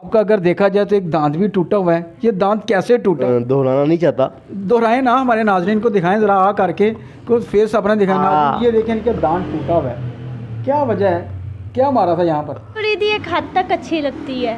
आपका अगर देखा जाए तो एक दांत भी टूटा हुआ है। ये दांत कैसे टूटा? दोहराना नहीं चाहता। दोहराएं ना, हमारे नाज़रीन को दिखाएं ज़रा आ करके, कुछ फेस अपना दिखाएं। नाज़रीन ये देखें इनका दांत टूटा हुआ है, क्या वजह है, क्या मारा था यहाँ पर? मुरीदी एक हद तक अच्छी लगती है,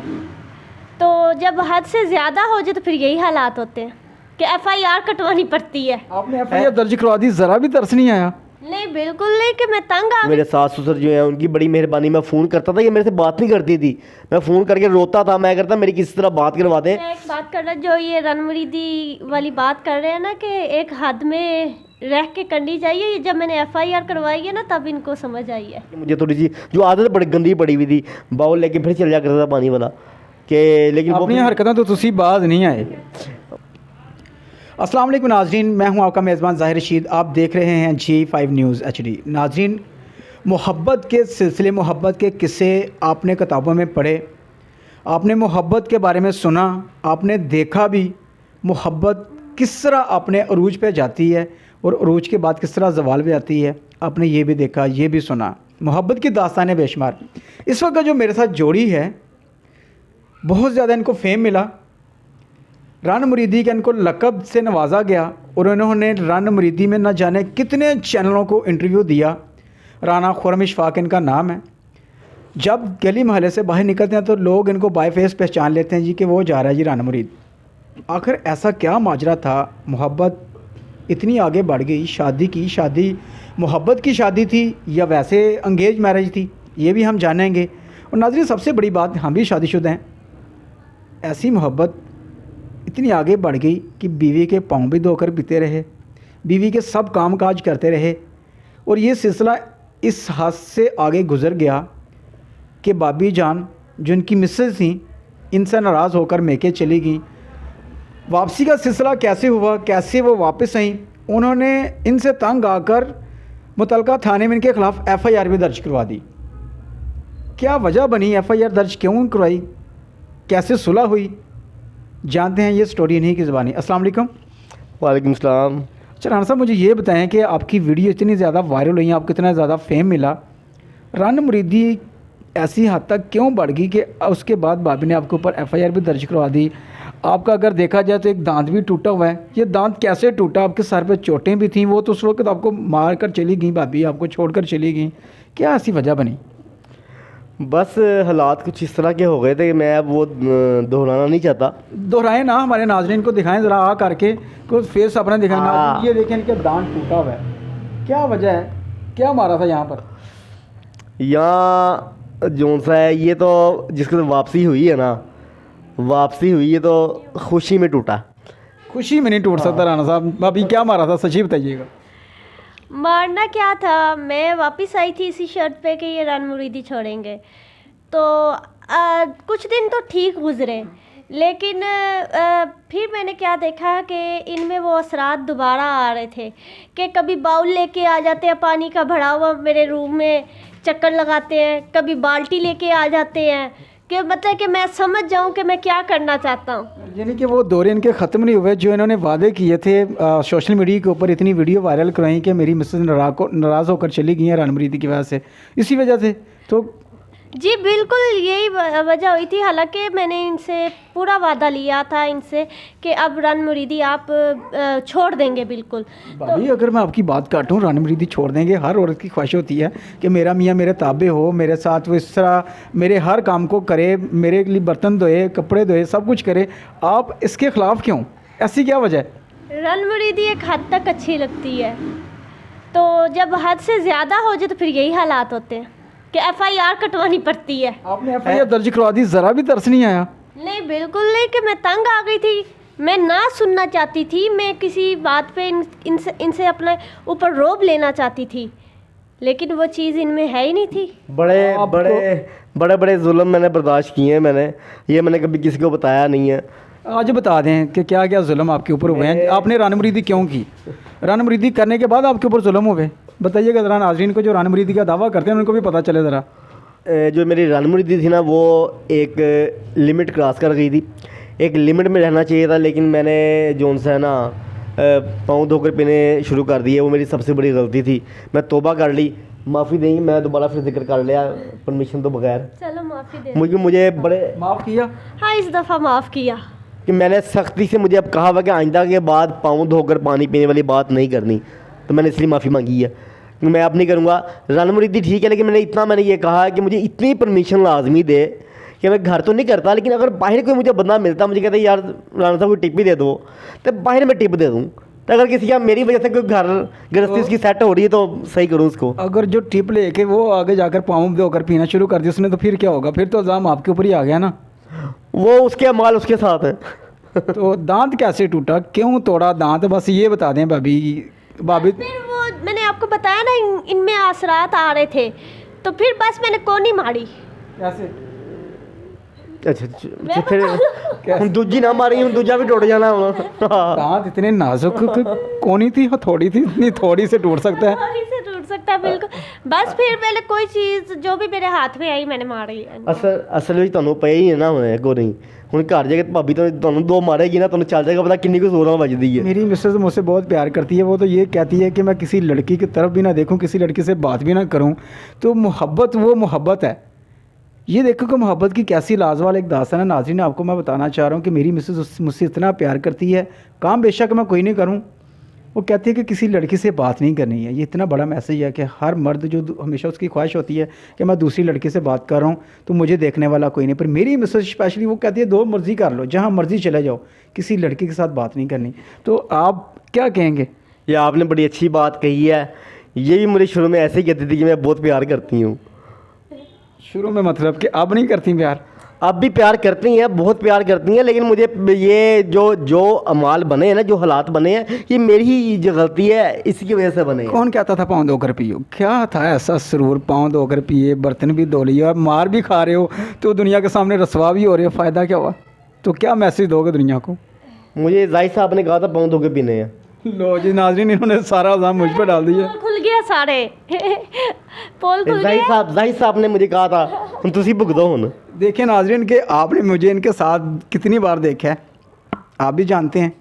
तो जब हद से ज़्यादा हो जाए तो फिर यही हालात होते हैं कि FIR कटवानी पड़ती है। आपने FIR दर्ज करवा दी, ज़रा भी तरस नहीं आया? नहीं बिल्कुल नहीं, कि मैं तंग आ गई। मेरे सास ससुर जो है उनकी बड़ी मेहरबानी, मैं फ़ोन करता था, ये मेरे से बात नहीं करती थी, मैं फ़ोन करके रोता था, मैं करता मेरी किसी तरह बात करवा दे। मैं एक बात कर रहा, जो ये रन मुरीदी वाली बात कर रहे हैं ना, कि एक हद में रह के करनी चाहिए, ये जब मैंने FIR करवाई है ना तब इनको समझ आई है। मुझे थोड़ी सी जो आदत बड़ी गंदी पड़ी हुई थी, बाउल लेके फिर चल जा करता था पानी वाला कि, लेकिन अपनी हरकतें तो तुसी बाज नहीं आए। अस्सलाम वालेकुम नाज़रीन, मैं हूं आपका मेज़बान ज़ाहिर रशीद। आप देख रहे हैं G5 न्यूज़ HD। नाज़रीन, मोहब्बत के सिलसिले, मोहब्बत के किस्से आपने किताबों में पढ़े, आपने मोहब्बत के बारे में सुना, आपने देखा भी मोहब्बत किस तरह अपने अरूज पे जाती है और अरूज के बाद किस तरह ज़वाल पे जाती है। आपने ये भी देखा, ये भी सुना, मोहब्बत की दास्तानें बेशुमार। इस वक्त जो मेरे साथ जोड़ी है, बहुत ज़्यादा इनको फेम मिला, रन मुरीदी के इनको लक़ब से नवाजा गया और इन्होंने रन मुरीदी में न जाने कितने चैनलों को इंटरव्यू दिया। राना खुर्रम इशफाक इनका नाम है। जब गली महल्ले से बाहर निकलते हैं तो लोग इनको बाय फेस पहचान लेते हैं जी कि वो जा रहा है जी रन मुरीद। आखिर ऐसा क्या माजरा था? मोहब्बत इतनी आगे बढ़ गई, शादी मोहब्बत की शादी थी या वैसे अंगेज मैरिज थी, ये भी हम जानेंगे। और नाज़रीन, सबसे बड़ी बात, हम भी शादीशुदा हैं। ऐसी मोहब्बत इतनी आगे बढ़ गई कि बीवी के पाँव भी धोकर पीते रहे, बीवी के सब काम काज करते रहे, और ये सिलसिला इस हद से आगे गुज़र गया कि बाबी जान जो इनकी मिसेज थी, इनसे नाराज़ होकर मेके चली गई। वापसी का सिलसिला कैसे हुआ, कैसे वो वापस आई, उन्होंने इनसे तंग आकर मुतलका थाने में इनके ख़िलाफ़ FIR भी दर्ज करवा दी। क्या वजह बनी, FIR दर्ज क्यों करवाई, कैसे सुलह हुई, जानते हैं ये स्टोरी इन्हीं की ज़बानी। अस्सलाम वालेकुम। वालेकुम सलाम। अच्छा राना साहब, मुझे ये बताएं कि आपकी वीडियो इतनी ज़्यादा वायरल हुई, आपको इतना ज़्यादा फेम मिला, रन मुरीदी ऐसी हद तक क्यों बढ़ गई कि उसके बाद भाभी ने आपके ऊपर FIR भी दर्ज करवा दी? आपका अगर देखा जाए तो एक दांत भी टूटा हुआ है, ये दांत कैसे टूटा? आपके सर पे चोटें भी थीं, वो तो उस वक्त आपको मार कर चली गई भाभी, आपको छोड़ कर चली गई, क्या ऐसी वजह बनी? बस हालात कुछ इस तरह के हो गए थे कि मैं अब वो दोहराना नहीं चाहता। दोहराएं ना, हमारे नाज़रीन को दिखाएं ज़रा आ करके, कुछ फेस अपना दिखाएं। नाज़रीन ये देखें इनका दांत टूटा हुआ है, क्या वजह है, क्या मारा था यहाँ पर? यहाँ जोन सा है ये, तो जिसके तो वापसी हुई है ना, वापसी हुई है तो खुशी में टूटा। खुशी में नहीं टूट सकता राना साहब। अभी क्या मारा था, सच्ची बताइएगा। मारना क्या था, मैं वापस आई थी इसी शर्त पे कि ये रन मुरीदी छोड़ेंगे, तो कुछ दिन तो ठीक गुजरे, लेकिन फिर मैंने क्या देखा कि इनमें वो असरात दोबारा आ रहे थे कि कभी बाउल लेके आ जाते हैं पानी का भरा हुआ, मेरे रूम में चक्कर लगाते हैं, कभी बाल्टी लेके आ जाते हैं, कि मतलब कि मैं समझ जाऊं कि मैं क्या करना चाहता हूं। यानी कि वो दौरे इनके ख़त्म नहीं हुए जो इन्होंने वादे किए थे। सोशल मीडिया के ऊपर इतनी वीडियो वायरल करवाई कि मेरी मिसेज नाराज़ होकर चली गई हैं रन मुरीदी की वजह से, इसी वजह से। तो जी बिल्कुल यही वजह हुई थी। हालांकि मैंने इनसे पूरा वादा लिया था इनसे कि अब रन मुरीदी आप छोड़ देंगे बिल्कुल। भाभी अगर मैं आपकी बात काटूँ, रन मुरीदी छोड़ देंगे, हर औरत की ख्वाहिश होती है कि मेरा मियाँ मेरे ताबे हो, मेरे साथ वो इस तरह मेरे हर काम को करे, मेरे लिए बर्तन धोए, कपड़े धोए, सब कुछ करे। आप इसके ख़िलाफ़ क्यों, ऐसी क्या वजह है? रन मुरीदी एक हद तक अच्छी लगती है, तो जब हद से ज़्यादा हो जाए तो फिर यही हालात होते हैं कि FIR कटवानी पड़ती है। आपने FIR दर्ज करवा दी, ज़रा भी तरस नहीं आया? नहीं बिल्कुल नहीं, कि मैं तंग आ गई थी, मैं ना सुनना चाहती थी, मैं किसी बात पे इनसे अपने ऊपर रोब लेना चाहती थी, लेकिन वो चीज़ इनमें है ही नहीं थी। बड़े जुल्म मैंने बर्दाश्त किए हैं, मैंने कभी किसी को बताया नहीं है। आज बता दें कि क्या क्या जुल्म आपके ऊपर हुए हैं, आपने रन मुरीदी क्यों की? रन मुरीदी करने के बाद आपके ऊपर जुल्म हुए, बताइएगा ज़रा नाज़रीन को जो रन मुरीदी का दावा करते हैं उनको भी पता चले ज़रा। जो मेरी रन मुरीदी थी ना, वो एक लिमिट क्रॉस कर गई थी, एक लिमिट में रहना चाहिए था, लेकिन मैंने जोन सा है ना पाँव धोकर पीने शुरू कर दिए, वो मेरी सबसे बड़ी गलती थी। मैं तौबा कर ली, माफ़ी देंगे, मैं दोबारा फिर जिक्र कर लिया परमिशन तो बगैर। चलो माफ़ी दे। मुझे बड़े माफ़ किया? हाँ, इस दफ़ा माफ़ किया। कि मैंने सख्ती से मुझे अब कहा हुआ कि आइंदा के बाद पाँव धोकर पानी पीने वाली बात नहीं करनी, तो मैंने इसलिए माफ़ी मांगी है कि मैं अब नहीं करूँगा। राना मुरीदी ठीक है, लेकिन मैंने ये कहा है कि मुझे इतनी परमिशन लाजमी दे कि मैं घर तो नहीं करता, लेकिन अगर बाहर कोई मुझे बंदा मिलता, मुझे कहता है यार राना साहब को टिप ही दे दो, तो बाहर मैं टिप दे दूँ। तो अगर किसी का मेरी वजह से कोई घर गृहस्थी उसकी सेट हो रही है तो सही करूँ उसको। अगर जो टिप लेके वो आगे जाकर पाँव धोकर पीना शुरू कर दिया उसने, तो फिर क्या होगा? फिर तो इल्ज़ाम आपके ऊपर ही आ गया ना। वो उसके अमाल उसके साथ है। तो दांत कैसे टूटा, क्यों तोड़ा दांत, बस ये बता दें भाभी। फिर वो मैंने आपको बताया ना, इनमें असरात आ रहे थे, तो फिर बस मैंने कोनी मारी। कैसे? अच्छा फिर हम दूजी ना मारी, हम दूजा भी टूट जाना हुआ। दांत इतने नाजुक कोनी थी, हथौड़ी थी, इतनी थोड़ी से टूट सकता है? थोड़ी से टूट सकता है, बिल्कुल। बस फिर मैंने कोई चीज़ जो भी मेरे हाथ में आई मैंने मारी। असल ਵਿੱਚ ਤੁਹਾਨੂੰ ਪਈ ਹੀ ਨਾ ਹੋਏ ਕੋ ਨਹੀਂ ਹੁਣ ਘਰ ਜਾ ਕੇ ਭਾਬੀ ਤੁਹਾਨੂੰ ਦੋ ਮਾਰੇਗੀ ਨਾ, ਤੁਹਾਨੂੰ ਚੱਲ ਜਾਏਗਾ पता किन्नी को जोर ਵੱਜਦੀ है। मेरी मिसेज मुझसे बहुत प्यार करती है, वो तो ये कहती है कि मैं किसी लड़की की तरफ भी ना देखूं, किसी लड़की से बात भी ना करूं। तो मोहब्बत वो मोहब्बत है। ये देखो कि मोहब्बत की कैसी लाजवाब एक दास्तान है। नाज़रीन, आपको मैं बताना चाह रहा हूँ कि मेरी मिसेज मुझसे इतना प्यार करती है, काम बेशक मैं कोई नहीं करूँ, वो कहती है कि किसी लड़की से बात नहीं करनी है। ये इतना बड़ा मैसेज है कि हर मर्द जो हमेशा उसकी ख्वाहिश होती है कि मैं दूसरी लड़की से बात कर रहा हूँ तो मुझे देखने वाला कोई नहीं, पर मेरी मिसेज स्पेशली वो कहती है दो मर्ज़ी कर लो, जहाँ मर्ज़ी चले जाओ, किसी लड़की के साथ बात नहीं करनी। तो आप क्या कहेंगे? ये आपने बड़ी अच्छी बात कही है। ये भी मुझे शुरू में ऐसे ही कहती थी कि मैं बहुत प्यार करती हूँ। शुरू में मतलब कि अब नहीं करती प्यार? अब भी प्यार करती हैं, बहुत प्यार करती हैं, लेकिन मुझे ये जो अमाल बने हैं ना, जो हालात बने हैं, ये मेरी ही जो गलती है, इसी की वजह से बने हैं। कौन कहता था पाँव धोकर पियो? क्या था ऐसा सुरूर, पाँव धोकर पिए, बर्तन भी धो लिए और मार भी खा रहे हो, तो दुनिया के सामने रसवा भी हो रहे हो, फ़ायदा क्या हुआ? तो क्या मैसेज दोगे दुनिया को? मुझे जाहिद साहब ने कहा था पाँव धो के पीने हैं। लो जी नाज़रीन, इन्होंने सारा इल्ज़ाम मुझ पर डाल दिया। पोल खुल गया सारे। पोल खुल गया। जाहिद साहब ने मुझे कहा था हम तुसी भुगतो हुन। देखिए नाज़रीन कि आपने मुझे इनके साथ कितनी बार देखा है, आप भी जानते हैं।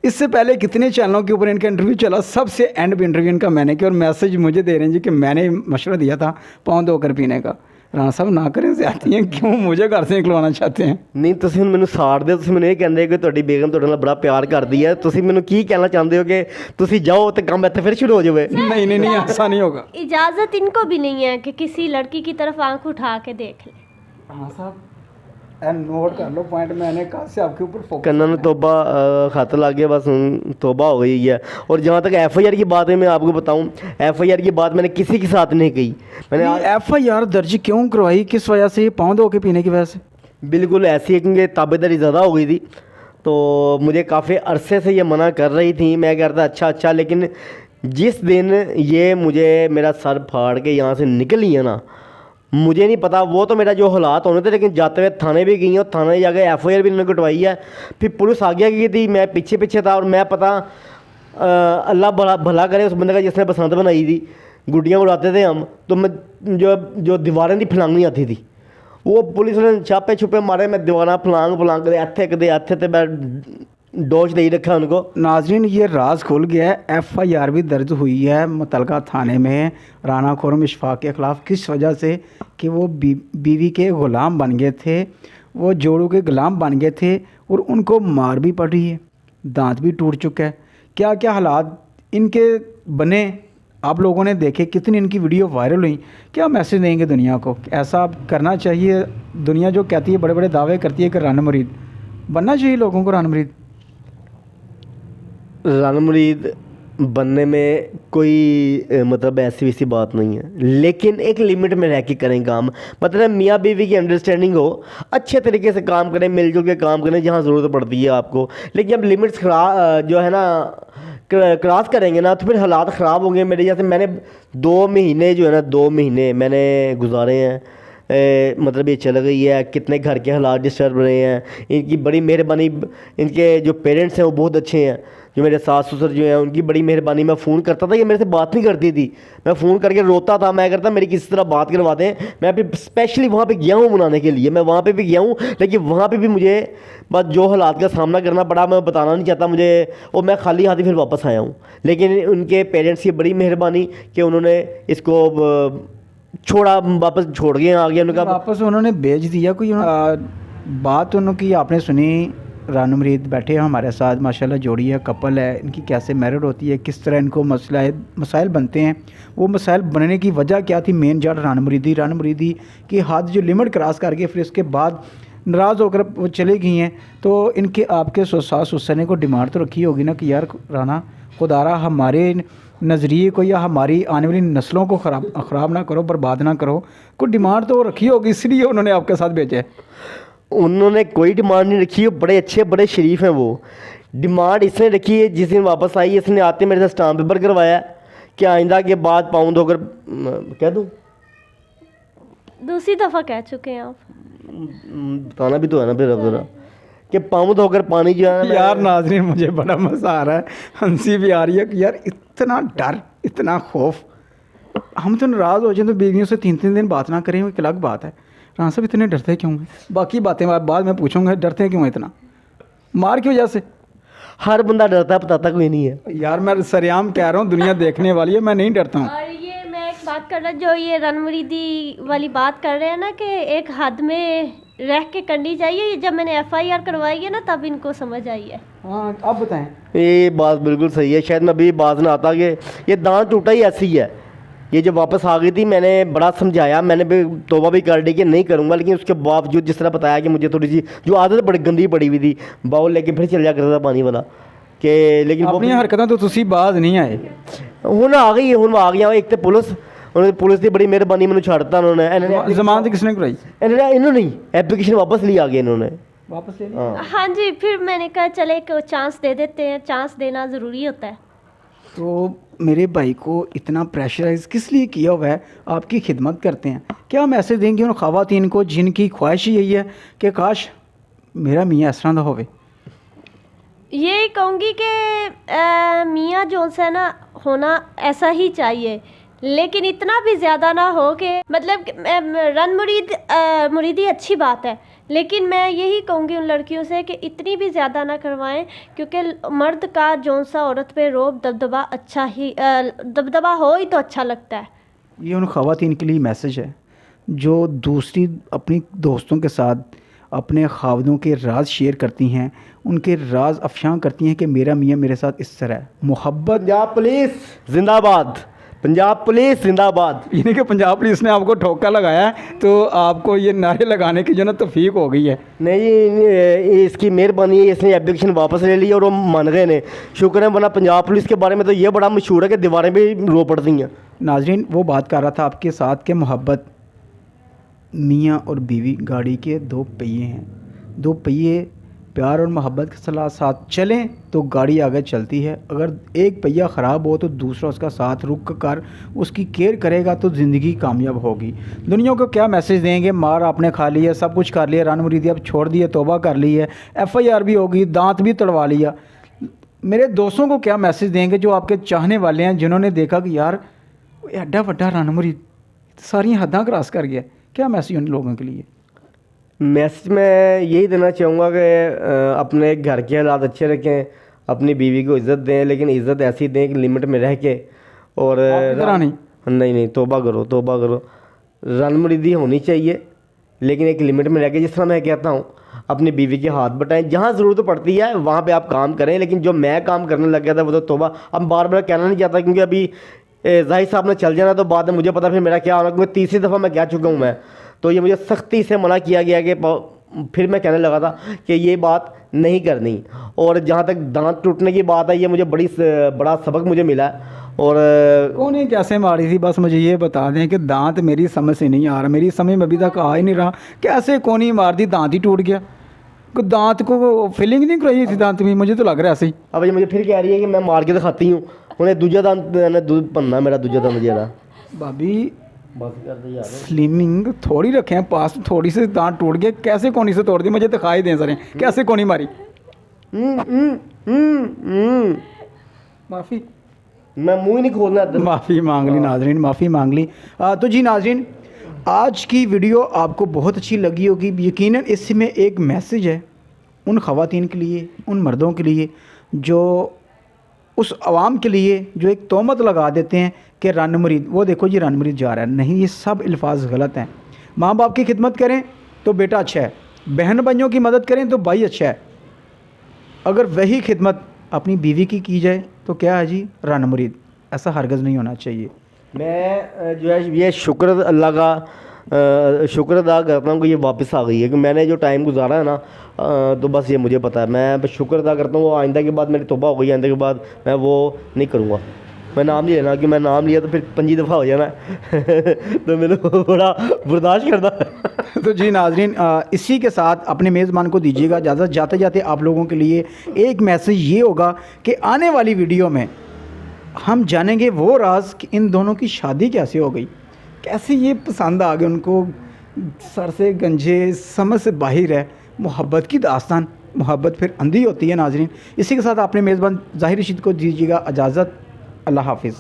इससे पहले कितने चैनलों के ऊपर इनका इंटरव्यू चला, सबसे एंड पे इंटरव्यू इनका मैंने किया और मैसेज मुझे दे रहे हैं जी कि मैंने मशवरा दिया था पाँव धोकर पीने का। राणा साहब ना करें, ज़्यादती हैं, क्यों मुझे घर से निकलवाना चाहते हैं? नहीं तुसी हुण मैनूं साड़दे हो, तुसी मैनूं ये कहंदे कि तुहाडी बेगम तुहाडे नाल बड़ा प्यार करदी है, तुसी मैनूं की कहना चाहते हो कि तुसी जाओ तो काम इत्थे फिर शुरू हो जावे? नहीं, ऐसा नहीं होगा। इजाज़त इनको भी नहीं है कि किसी लड़की की तरफ आंख उठा के देख ले। हाँ साहब, नोट कर लो पॉइंट, मैंने कहा से आपके ऊपर फोकस। कन्ना ने तोबा खत लग गया, बस तोबा हो गई है। और जहाँ तक FIR की बात है, मैं आपको बताऊँ, FIR की बात मैंने किसी के साथ नहीं कही। मैंने FIR दर्ज क्यों करवाई, किस वजह से? ये पाँव धो के पीने की वजह से? बिल्कुल ऐसी है, क्योंकि ताबेदारी ज़्यादा हो गई थी, तो मुझे काफ़ी अरसे से ये मना कर रही थी। मैं कह रहा था अच्छा, लेकिन जिस दिन ये मुझे मेरा सर फाड़ के यहाँ से निकली है ना, मुझे नहीं पता वो तो मेरा जो हालात होने थे, लेकिन जाते हुए थाने भी गई और थाने जाके FIR भी इन्होंने कटवाई है। फिर पुलिस आ गई थी, मैं पीछे था, और मैं पता अल्लाह भला करे उस बंदे का जिसने बसंत बनाई थी, गुड्डियाँ उड़ाते थे हम, तो मैं जो दीवारें थी फलांगनी आती थी, वो पुलिस ने छापे छुपे मारे, मैं दीवारा फलांग कदे इत्थे ते मैं डोज दे ही रखा उनको। नाजरीन, ये राज खुल गया है। FIR भी दर्ज हुई है मुतलका थाने में राना खुर्रम इशफाक के ख़िलाफ़, किस वजह से कि वो बीवी के ग़ुलाम बन गए थे, वो जोड़ों के ग़ुलाम बन गए थे और उनको मार भी पड़ रही है, दांत भी टूट चुका है। क्या क्या हालात इनके बने आप लोगों ने देखे, कितनी इनकी वीडियो वायरल हुई। क्या मैसेज देंगे दुनिया को? ऐसा करना चाहिए? दुनिया जो कहती है, बड़े बड़े दावे करती है कि राना मुरीद बनना चाहिए लोगों को। राना मुरीद बनने में कोई मतलब ऐसी वैसी बात नहीं है, लेकिन एक लिमिट में रह के करें काम। मतलब मियाँ बीवी की अंडरस्टैंडिंग हो, अच्छे तरीके से काम करें, मिलजुल के काम करें जहाँ ज़रूरत पड़ती है आपको। लेकिन अब लिमिट्स जो है ना क्रॉस करेंगे ना, तो फिर हालात ख़राब होंगे। मेरे जैसे मैंने 2 महीने जो है ना 2 महीने मैंने गुजारे हैं, मतलब ये चल गई है, कितने घर के हालात डिस्टर्ब रहे हैं। इनकी बड़ी मेहरबानी, इनके जो पेरेंट्स हैं वो बहुत अच्छे हैं, जो मेरे सास ससुर जो हैं उनकी बड़ी मेहरबानी। मैं फ़ोन करता था, ये मेरे से बात नहीं करती थी, मैं फ़ोन करके रोता था, मैं करता मेरी किसी तरह बात करवाते हैं। मैं फिर स्पेशली वहाँ पे गया हूँ मनाने के लिए, मैं वहाँ पे भी गया हूँ, लेकिन वहाँ पे भी मुझे बस जो हालात का सामना करना पड़ा मैं बताना नहीं चाहता मुझे, और मैं खाली हाथ ही फिर वापस आया हूँ। लेकिन उनके पेरेंट्स की बड़ी मेहरबानी कि उन्होंने इसको छोड़ा, वापस छोड़ गए आ गया उनका। वापस उन्होंने भेज दिया कोई बात उनकी आपने सुनी? रानू मुरीद बैठे हैं हमारे साथ, माशाल्लाह जोड़ी है, कपल है, इनकी कैसे मैरिड होती है, किस तरह इनको मसाइल बनते हैं, वो मसाइल बनने की वजह क्या थी? मेन जड़ रानू मुरीदी की हाथ जो लिमिट क्रॉस करके फिर उसके बाद नाराज़ होकर वो चले गई हैं। तो इनके आपके सास ससुर ने को डिमांड तो रखी होगी ना कि यार राना खुदारा हमारे नज़रिए को या हमारी आने वाली नस्लों को ख़राब ना करो, बर्बाद ना करो, कोई डिमांड तो रखी होगी, इसलिए उन्होंने आपके साथ भेजा है। उन्होंने कोई डिमांड नहीं रखी है, बड़े अच्छे बड़े शरीफ हैं वो। डिमांड इसने रखी है जिस दिन वापस आई इसने आते मेरे साथ स्टाम्प पेपर करवाया कि आइंदा के बाद पाउंड होकर कह दूँ, दूसरी दफ़ा कह चुके हैं आप। बताना भी तो है ना फिर अब ज़रा कि पाउंड होकर पानी जो है यार नाज़रीन मुझे बड़ा मज़ा आ रहा है, हंसी भी आ रही है कि यार इतना डर, इतना खौफ, हम तो नाराज़ हो जाए तो बीवियों से 3-3 दिन बात ना करें, वो एक अलग बात है। राना साहब इतने डरते क्यों हैं? बाकी बातें बाद में पूछूंगा, डरते क्यों हैं इतना? मार की वजह से? हर बंदा डरता है, बताता कोई नहीं है यार मैं सरेआम कह रहा हूँ, दुनिया देखने वाली है, मैं नहीं डरता हूँ। और ये मैं एक बात कर रहा, जो ये रानू मुरीदी वाली बात कर रहे हैं ना कि एक हद में रह के करनी चाहिए, ये जब मैंने FIR करवाई है ना तब इनको समझ आई है। हाँ आप बताएं। ये बात बिल्कुल सही है, शायद मैं अभी बात ना आता कि ये दांत टूटा ही ऐसी है। ये जब वापस आ गई थी मैंने बड़ा समझाया, मैंने भी तौबा भी कर दी कि नहीं करूँगा, लेकिन उसके बावजूद जिस तरह बताया कि मुझे थोड़ी सी जो आदत बड़ी गंदी पड़ी हुई थी, बाउल लेके फिर चल जा करता था पानी वाला कि, लेकिन अपनी हरकतें तो तुसी बाज नहीं आए। ਹੁਣ आ गई ਹੁਣ आ गया एक तो पुलिस की बड़ी मेहरबानी मैंने छाड़ता उन्होंने। जमानत किसने कराई? इन्होंने एप्लीकेशन वापस ली आ गई इन्होंने, वापस ले हाँ जी, फिर मैंने कहा चले एक चांस दे देते हैं, चांस देना ज़रूरी होता है। तो मेरे भाई को इतना प्रेशराइज किस लिए किया हुआ है? आपकी खिदमत करते हैं, क्या मैसेज देंगे उन ख़वातीन को जिनकी ख्वाहिश यही है कि काश मेरा मियाँ इस तरह का होवे? ये कहूँगी कि मियाँ जो है ना होना ऐसा ही चाहिए, लेकिन इतना भी ज़्यादा ना हो कि मतलब रन मुरीदी अच्छी बात है, लेकिन मैं यही कहूँगी उन लड़कियों से कि इतनी भी ज़्यादा ना करवाएं, क्योंकि मर्द का जौन सा औरत पे रोब दबदबा अच्छा ही दबदबा हो ही तो अच्छा लगता है। ये उन ख़वातीन के लिए मैसेज है जो दूसरी अपनी दोस्तों के साथ अपने खावदों के राज शेयर करती हैं, उनके राज अफशां करती हैं कि मेरा मियाँ मेरे साथ इस तरह है। मोहब्बत। पंजाब पुलिस जिंदाबाद, पंजाब पुलिस जिंदाबाद। यानी कि पंजाब पुलिस ने आपको ठोका लगाया है तो आपको ये नारे लगाने की जो ना तौफीक हो गई है। नहीं, इसकी मेहरबानी है, इसने एप्लीकेशन वापस ले ली और वो मान गए ने, शुक्र है, वरना पंजाब पुलिस के बारे में तो ये बड़ा मशहूर है कि दीवारें भी रो पड़ती हैं। नाजरीन वो बात कर रहा था आपके साथ कि मोहब्बत मियाँ और बीवी गाड़ी के 2 पहिए हैं, 2 पहिए प्यार और मोहब्बत के साथ चलें तो गाड़ी आगे चलती है। अगर एक पहिया ख़राब हो तो दूसरा उसका साथ रुक कर उसकी केयर करेगा तो ज़िंदगी कामयाब होगी। दुनिया को क्या मैसेज देंगे? मार आपने खा ली है, सब कुछ कर लिया, रानू मुरीदी अब छोड़ दी है, तौबा कर ली है, FIR भी होगी, दांत भी तड़वा लिया। मेरे दोस्तों को क्या मैसेज देंगे जो आपके चाहने वाले हैं, जिन्होंने देखा कि यार एड्डा वड्डा रानू मुरीद सारी हद्दां क्रॉस कर गया? क्या मैसेज उन लोगों के लिए? मैसेज मैं यही देना चाहूँगा कि अपने घर के हालात अच्छे रखें, अपनी बीवी को इज़्ज़त दें, लेकिन इज़्ज़त ऐसी दें कि लिमिट में रह के, और नहीं तौबा करो, तौबा करो। रन मुरीदी होनी चाहिए लेकिन एक लिमिट में रह के। जिस तरह मैं कहता हूँ अपनी बीवी के हाथ बटाएं, जहाँ ज़रूरत पड़ती है वहाँ पे आप काम करें, लेकिन जो मैं काम करने लग गया था वो तो तौबा। अब बार बार कहना नहीं चाहता क्योंकि अभी जाहिर साहब ने चल जाना तो बाद में मुझे पता फिर मेरा क्या होना, क्योंकि 3री दफ़ा मैं कह चुका हूँ मैं, तो ये मुझे सख्ती से मना किया गया कि फिर मैं कहने लगा था कि ये बात नहीं करनी। और जहाँ तक दांत टूटने की बात है, ये मुझे बड़ा सबक मुझे मिला है। और कौन कैसे मारी थी, बस मुझे ये बता दें कि दांत मेरी समझ से नहीं आ रहा, मेरी समझ में अभी तक आ ही नहीं रहा, कैसे कौन ही मार दी, दांत ही टूट गया। दांत को फीलिंग नहीं कराई थी दांत में, मुझे तो लग रहा है ऐसे ही। अब ये मुझे फिर कह रही है कि मैं मार के दिखाती हूँ, उन्हें दूजा दांत दूध पन्ना मेरा दूजा दांत जरा भाभी बस कर दे यार। स्लिमिंग थोड़ी रखें पास, थोड़ी से दांत टूट गए, कैसे कोनी से तोड़ दी, मुझे दिखाई दें सर, कैसे कोनी मारी? माफ़ी मैं मुंह ही नहीं खोलना इधर। माफ़ी मांग ली नाजरीन, माफ़ी मांग ली। तो जी नाजरीन, आज की वीडियो आपको बहुत अच्छी लगी होगी। यकीनन इसमें एक मैसेज है उन ख़वातीन के लिए, उन मर्दों के लिए, जो उस आवाम के लिए जो एक तोहमत लगा देते हैं कि रन मुरीद, वो देखो जी रन मुरीद जा रहा है। नहीं, ये सब अल्फाज गलत हैं। माँ बाप की खिदमत करें तो बेटा अच्छा है, बहन भाइयों की मदद करें तो भाई अच्छा है। अगर वही खिदमत अपनी बीवी की जाए तो क्या है जी, रन मुरीद। ऐसा हरगज़ नहीं होना चाहिए। मैं जो है ये शुक्र अल्लाह का शुक्र अदा करता हूँ कि ये वापस आ गई है, कि मैंने जो टाइम गुजारा है ना, तो बस ये मुझे पता है। मैं बस शुक्र अदा करता हूँ। आइंदा के बाद मेरी तौबा हो गई, आइंदा के बाद मैं वो नहीं करूँगा। मैं नाम नहीं लेना, कि मैं नाम लिया तो फिर 5 दफ़ा हो जाना तो मैंने बड़ा बर्दाश्त करना। तो जी नाजरीन, इसी के साथ अपने मेज़बान को दीजिएगा इजाज़त। जाते जाते आप लोगों के लिए एक मैसेज ये होगा कि आने वाली वीडियो में हम जानेंगे वो राज कि इन दोनों की शादी कैसे हो गई, कैसे ये पसंद आ गए उनको, सर से गंजे, समझ से बाहर है। मोहब्बत की दास्तान, मोहब्बत फिर अंधी होती है नाजरीन। इसी के साथ अपने मेज़बान ज़ाहिर रशीद को दीजिएगा इजाज़त। अल्लाह हाफिज़।